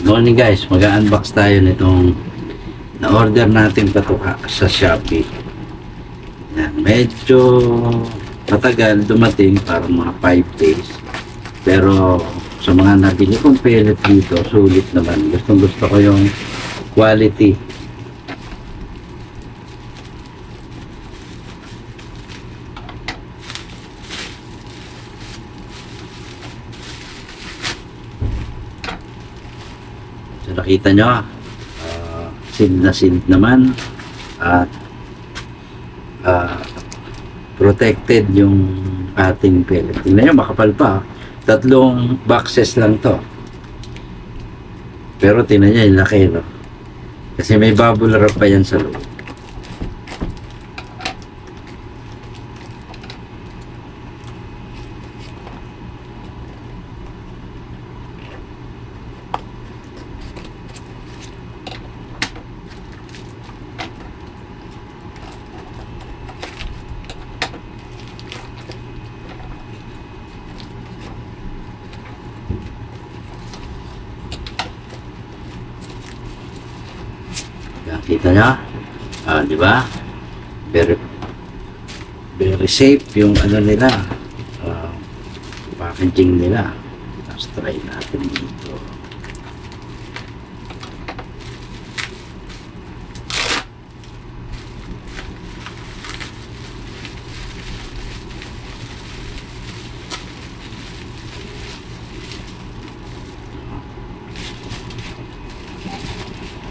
Good morning guys, mag-unbox tayo nitong na-order natin patuka sa Shopee. Yan, medyo matagal dumating, parang mga 5 days. Pero sa mga nabili kong pellet dito, sulit naman. Gustong gusto ko yung quality. So nakita nyo, sealed na sealed naman at protected yung ating pellet. Tingnan nyo, makapal pa. 3 boxes lang to. Pero tingnan nyo, yung laki, no? Kasi may bubble wrap pa yan sa loob. Kita nyo? Di ba? Very safe yung ano nila, packaging nila. Tapos try natin dito.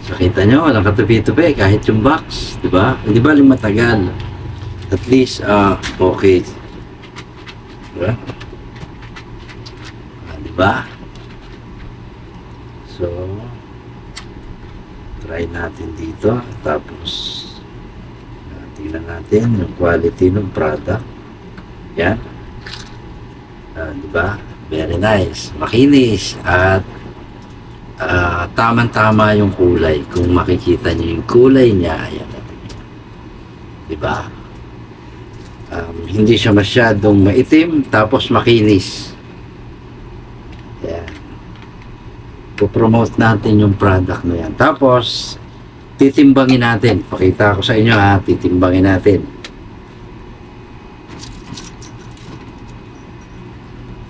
So, kita nyo, walang katupi-tupi kahit yung box, di ba? Hindi ba matagal? At least, okay. Diba? Di ba? So, try natin dito. Tapos, tingnan natin yung quality ng product. Yan. Di ba? Very nice. Makinis. At tamang-tama yung kulay. Kung makikita niyo yung kulay niya, ayan. Diba? Hindi siya masyadong maitim, tapos makinis. Ayan. Pupromote natin yung product na yan. Tapos, titimbangin natin. Pakita ko sa inyo ha, titimbangin natin.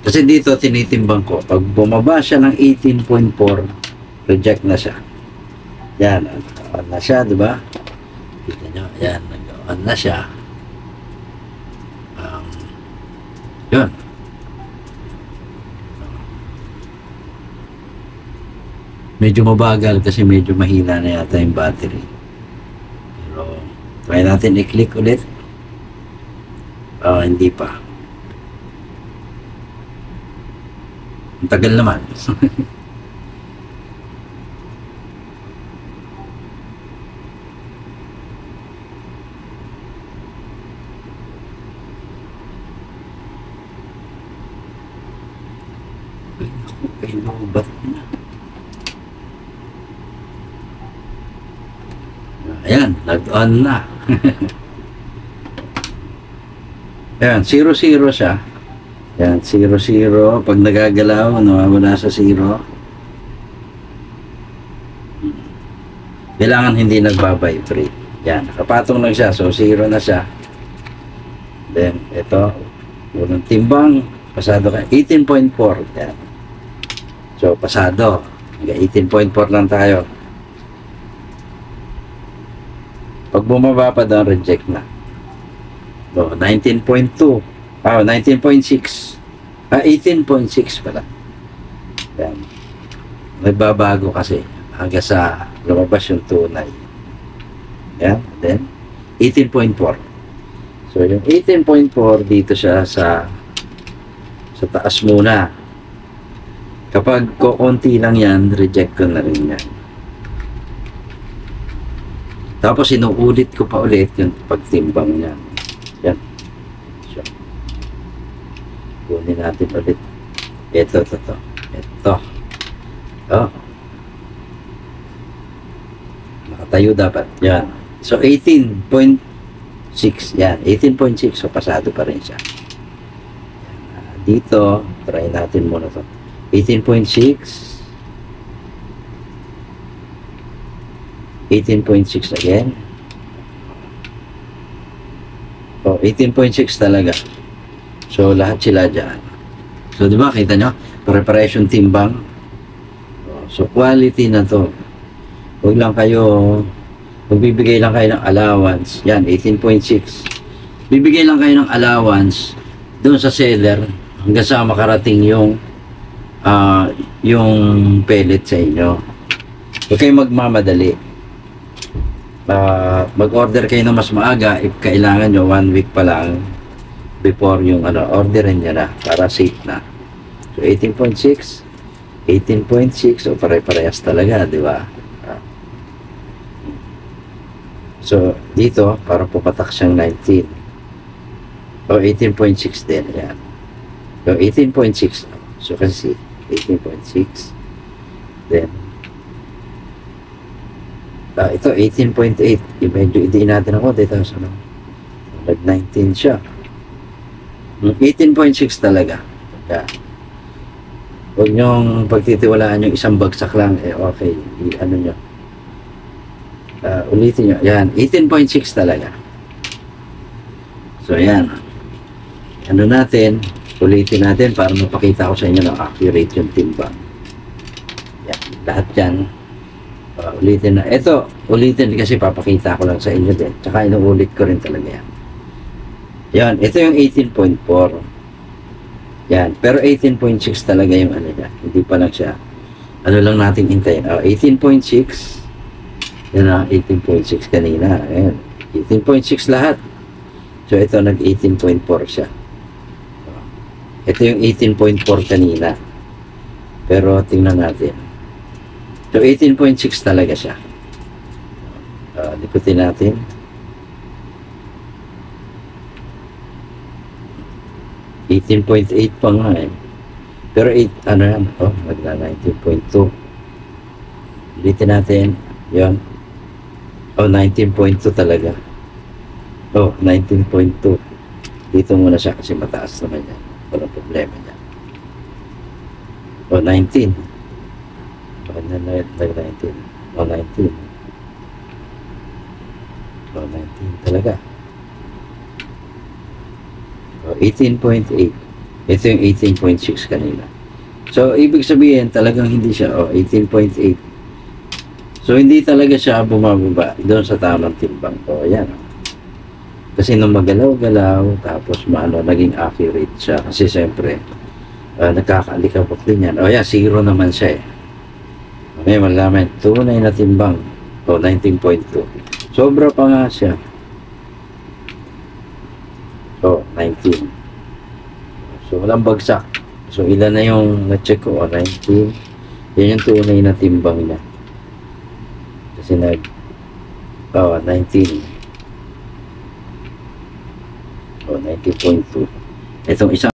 Kasi dito tinitimbang ko. Pag bumaba siya ng 18.4, reject na siya. Yan, nag-on na siya, di ba? Kita nyo, yan, nag-on na siya. Yun. Medyo mabagal kasi medyo mahina na yata yung battery. Pero, try natin i-click ulit. Hindi pa. Ang tagal naman. Ay, lobat na. Ayan, nag-on na. Ayan, 0-0 siya. Ayan, 0-0. Pag nagagalaw, nawawala sa 0. Kailangan hindi nagbabibrate. Yan, nakapatong lang siya. So, 0 na siya. Then, ito. Unang timbang. Pasado ka. 18.4. Yan. So, pasado. 18.4 lang tayo. Pag bumaba pa doon, reject na. So, 19.2. 19.6. 18.6 pala. Yan. Nagbabago kasi hanggang sa lumabas yung tunay. Yan. Then, 18.4. So, yung 18.4 dito siya sa taas muna. Kapag kukunti lang yan, reject ko na rin yan. Tapos, inuulit ko pa ulit yung pagtimbang niya. Yan. So, kunin natin ulit. Ito. Oh. Nakatayo dapat. Yan. So, 18.6. Yan. 18.6. So, pasado pa rin siya. Dito, try natin muna to. 18.6. 18.6 again. Oh, 18.6 talaga. So, lahat sila dyan. So, di ba, kita nyo? Preparation timbang. So, quality na to. Huwag lang kayo, magbibigay lang kayo ng allowance. Yan, 18.6. Bibigay lang kayo ng allowance doon sa seller hanggang sa makarating yung pellet sa inyo. Huwag kayong magmamadali. Mag-order kayo na mas maaga if kailangan nyo 1 week pa lang before yung orderin nyo na para safe na. So 18.6, 18.6, so pare-parehas talaga, di ba? So dito para pupatak siyang 19 o 18.6 din, yan. So 18.6, so kasi 18.6, then ito 18.8, medyo idiin natin ako dito, so nag-19 siya. 18.6 talaga. Yeah. Huwag nyong pagtitiwalaan yung isang bagsak lang, okay, ano nyo, ulitin nyo, yan, 18.6 talaga. So yan, ano natin, ulitin natin para mapakita ko sa inyo na accurate yung timbang. Yan, lahat yan. Ulitin na. Ito, ulitin kasi papakita ko lang sa inyo din. Tsaka inuulit ko rin talaga yan. Yan, ito yung 18.4. Yan, pero 18.6 talaga yung ano niya. Hindi pa lang siya. Ano lang natin hintayin. 18.6. Yan na, 18.6 kanina. Ayan, 18.6 lahat. So, ito nag 18.4 siya. Ito yung 18.4 kanina. Pero, tingnan natin. So, 18.6 talaga siya. Likutin natin. $18.8 pa nga eh. Pero, ano yan? Magna 19.2. Ulitin natin. Yan. 19.2 talaga. 19.2. Dito muna siya kasi mataas naman yan. Walang problema niya. 19. 19. 19 talaga. 18.8. Ito yung 18.6 kanina. So, ibig sabihin, talagang hindi siya. 18.8. So, hindi talaga siya bumababa doon sa tamang timbang. Ayan. Kasi nung magalaw-galaw, tapos naging accurate siya. Kasi siyempre, nagkakaalikabok din yan. Ayan, zero naman siya eh. Okay, malaman. Tunay na timbang. 19.2. Sobra pa nga siya. 19. So, walang bagsak. So, ilan na yung na-check ko? 19. Yan yung tunay na timbang niya. Kasi 19. 19.2. Itong isa